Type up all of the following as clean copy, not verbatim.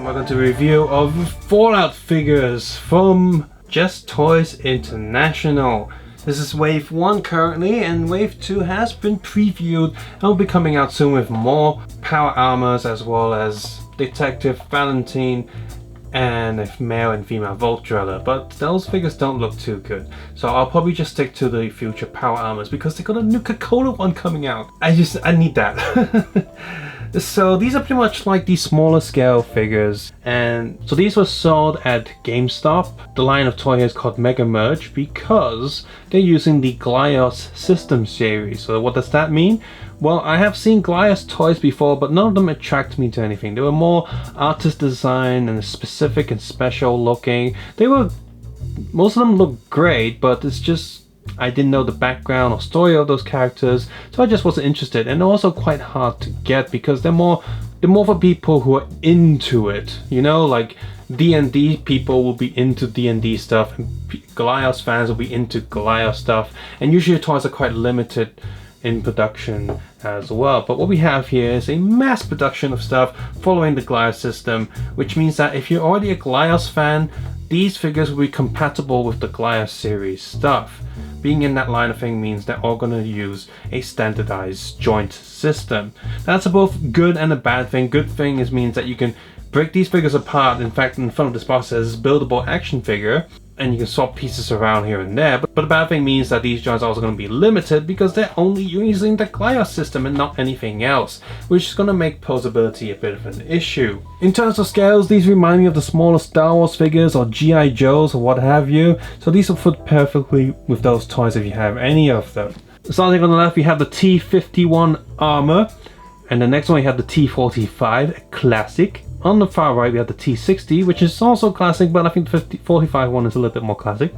I'm going to review of Fallout figures from Just Toys International. This is Wave 1 currently, and Wave 2 has been previewed and will be coming out soon with more power armors as well as Detective Valentine and a male and female Vault Dweller, but those figures don't look too good. So I'll probably just stick to the future power armors because they got a Nuka-Cola one coming out. I need that. So these are pretty much like the smaller scale figures, and so these were sold at GameStop. The line of toy here is called Mega Merge because they're using the Glyos System series. So what does that mean? Well, I have seen Goliath toys before, but none of them attract me to anything. They were more artist design and specific and special looking. Most of them look great, but it's just I didn't know the background or story of those characters, so I just wasn't interested. And they're also quite hard to get because they're more for people who are into it. You know, like D&D people will be into D&D stuff, and Goliath fans will be into Goliath stuff. And usually toys are quite limited in production as well. But what we have here is a mass production of stuff following the Goliath system, which means that if you're already a Goliath fan, these figures will be compatible with the Goliath series stuff. Being in that line of thing means they're all going to use a standardized joint system. That's a both good and a bad thing. Good thing means that you can break these figures apart. In fact, in front of this box says buildable action figure, and you can swap pieces around here and there. But the bad thing means that these joints are also going to be limited because they're only using the Glyos system and not anything else, which is going to make posability a bit of an issue. In terms of scales, these remind me of the smaller Star Wars figures or G.I. Joes or what have you. So these will fit perfectly with those toys if you have any of them. Starting on the left, we have the T-51 armor, and the next one we have the T-45, a classic. On the far right we have the T60, which is also classic, but I think the 45 one is a little bit more classic.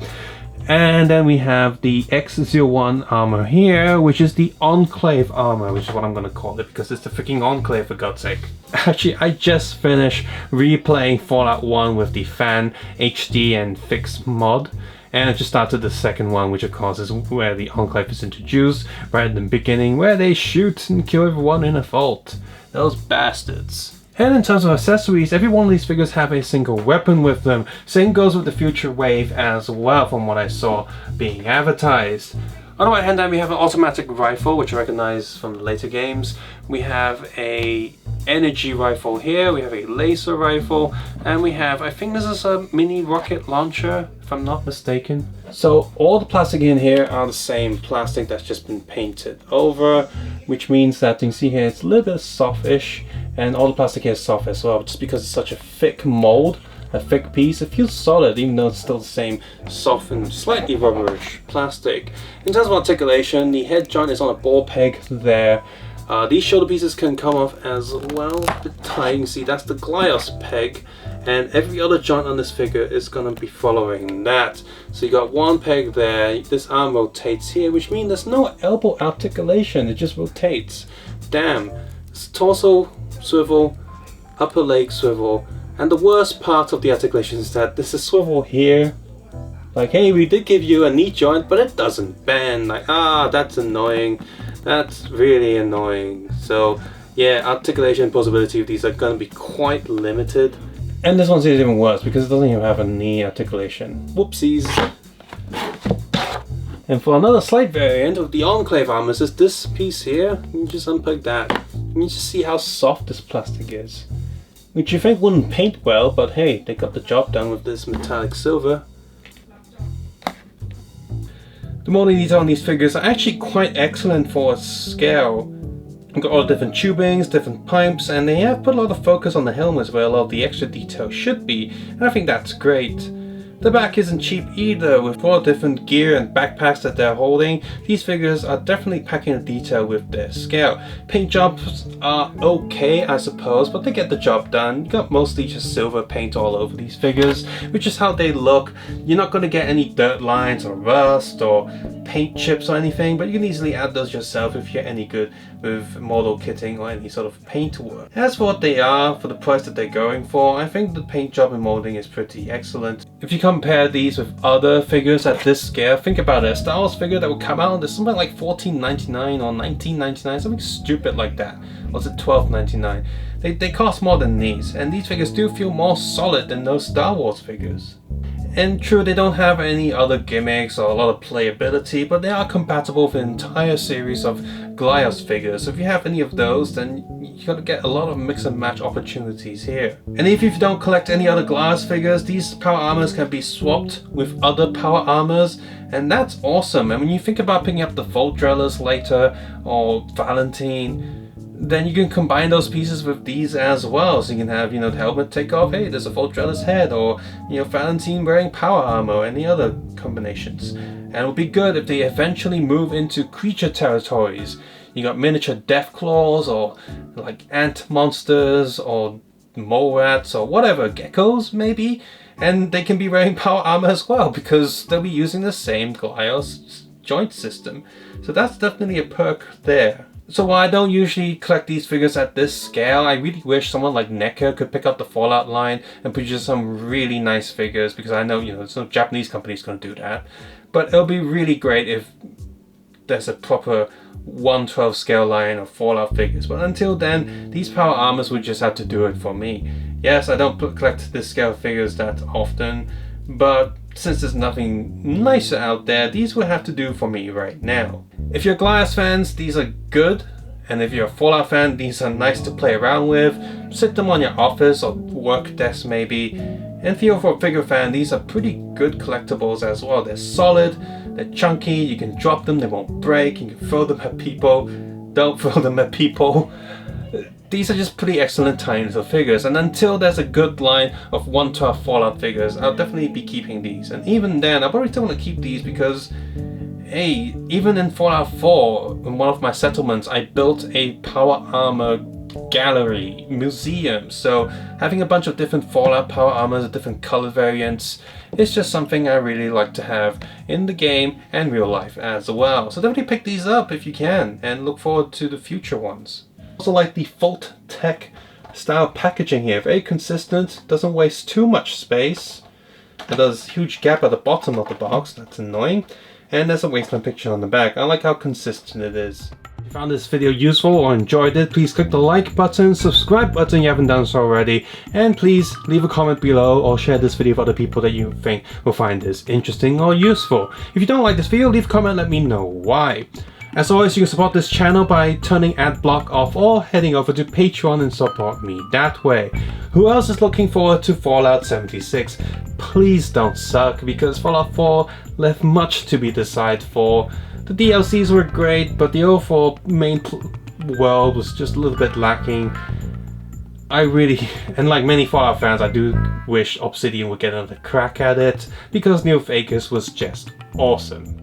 And then we have the X-01 armor here, which is the Enclave armor, which is what I'm going to call it because it's the freaking Enclave for God's sake. Actually, I just finished replaying Fallout 1 with the Fan HD and Fix mod. And I just started the second one, which of course is where the Enclave is introduced, right in the beginning, where they shoot and kill everyone in a vault. Those bastards. And in terms of accessories, every one of these figures have a single weapon with them. Same goes with the future wave as well, from what I saw being advertised. On the right hand side we have an automatic rifle, which I recognize from the later games. We have a energy rifle here, we have a laser rifle, and we have, I think this is a mini rocket launcher, if I'm not mistaken. So all the plastic in here are the same plastic that's just been painted over, which means that you can see here it's a little bit softish, and all the plastic here is soft as well, just because it's such a thick mold, a thick piece. It feels solid even though it's still the same soft and slightly rubberish plastic. In terms of articulation, the head joint is on a ball peg there. These shoulder pieces can come off as well. You can see that's the Glyos peg, and every other joint on this figure is going to be following that. So you got one peg there, this arm rotates here, which means there's no elbow articulation, it just rotates. Damn. It's torso swivel, upper leg swivel, and the worst part of the articulation is that there's a swivel here. Like, hey, we did give you a knee joint, but it doesn't bend. Like, that's annoying. That's really annoying. So yeah, articulation and possibility of these are going to be quite limited. And this one's even worse because it doesn't even have a knee articulation. Whoopsies. And for another slight variant of the Enclave armor is this piece here. You just unplug that. You just see how soft this plastic is. Which you think wouldn't paint well, but hey, they got the job done with this metallic silver. The molding detail on these figures are actually quite excellent for a scale. You've got all the different tubings, different pipes, and they have put a lot of focus on the helmets where a lot of the extra detail should be, and I think that's great. The back isn't cheap either, with all the different gear and backpacks that they're holding. These figures are definitely packing the detail with their scale. Paint jobs are okay, I suppose, but they get the job done. You got mostly just silver paint all over these figures, which is how they look. You're not going to get any dirt lines or rust or paint chips or anything, but you can easily add those yourself if you're any good with model kitting or any sort of paint work. As for what they are, for the price that they're going for, I think the paint job and molding is pretty excellent. If you compare these with other figures at this scale, think about it, a Star Wars figure that would come out is something like $14.99 or $19.99, something stupid like that. Or is it $12.99? They cost more than these, and these figures do feel more solid than those Star Wars figures. And true, they don't have any other gimmicks or a lot of playability, but they are compatible with an entire series of Glyos figures. So if you have any of those, then you're gonna get a lot of mix and match opportunities here. And if you don't collect any other Glyos figures, these power armors can be swapped with other power armors, and that's awesome. And when you think about picking up the Vault Dwellers later, or Valentine, then you can combine those pieces with these as well. So you can have, the helmet take off, hey, there's a Vault Dweller's head, or, Valentine wearing power armor, or any other combinations. And it would be good if they eventually move into creature territories. You got miniature death claws, or like ant monsters, or mole rats, or whatever, geckos maybe, and they can be wearing power armor as well, because they'll be using the same Glyos joint system. So that's definitely a perk there. So while I don't usually collect these figures at this scale, I really wish someone like NECA could pick up the Fallout line and produce some really nice figures, because I know, there's no Japanese company's going to do that. But it'll be really great if there's a proper 1/12 scale line of Fallout figures. But until then, these power armors would just have to do it for me. Yes, I don't collect this scale figures that often, but since there's nothing nicer out there, these will have to do for me right now. If you're Goliath fans, these are good, and if you're a Fallout fan, these are nice to play around with. Sit them on your office or work desk maybe. And if you're a figure fan, these are pretty good collectibles as well. They're solid, they're chunky, you can drop them, they won't break, you can throw them at people. Don't throw them at people. These are just pretty excellent tiny little figures, and until there's a good line of 1/12 Fallout figures, I'll definitely be keeping these. And even then, I'll probably still want to keep these because, hey, even in Fallout 4, in one of my settlements, I built a power armor gallery, museum. So having a bunch of different Fallout power armors, different color variants, is just something I really like to have in the game and real life as well. So definitely pick these up if you can, and look forward to the future ones. Also like the Vault Tech style packaging here, very consistent, doesn't waste too much space. There's a huge gap at the bottom of the box, that's annoying. And there's a wasteland picture on the back. I like how consistent it is. If you found this video useful or enjoyed it, please click the like button, subscribe button if you haven't done so already, and please leave a comment below or share this video with other people that you think will find this interesting or useful. If you don't like this video, leave a comment, let me know why. As always, you can support this channel by turning ad block off or heading over to Patreon and support me that way. Who else is looking forward to Fallout 76? Please don't suck, because Fallout 4 left much to be desired for. The DLCs were great, but the overall main world was just a little bit lacking. I really, and like many Fallout fans, I do wish Obsidian would get another crack at it, because Neil Vegas was just awesome.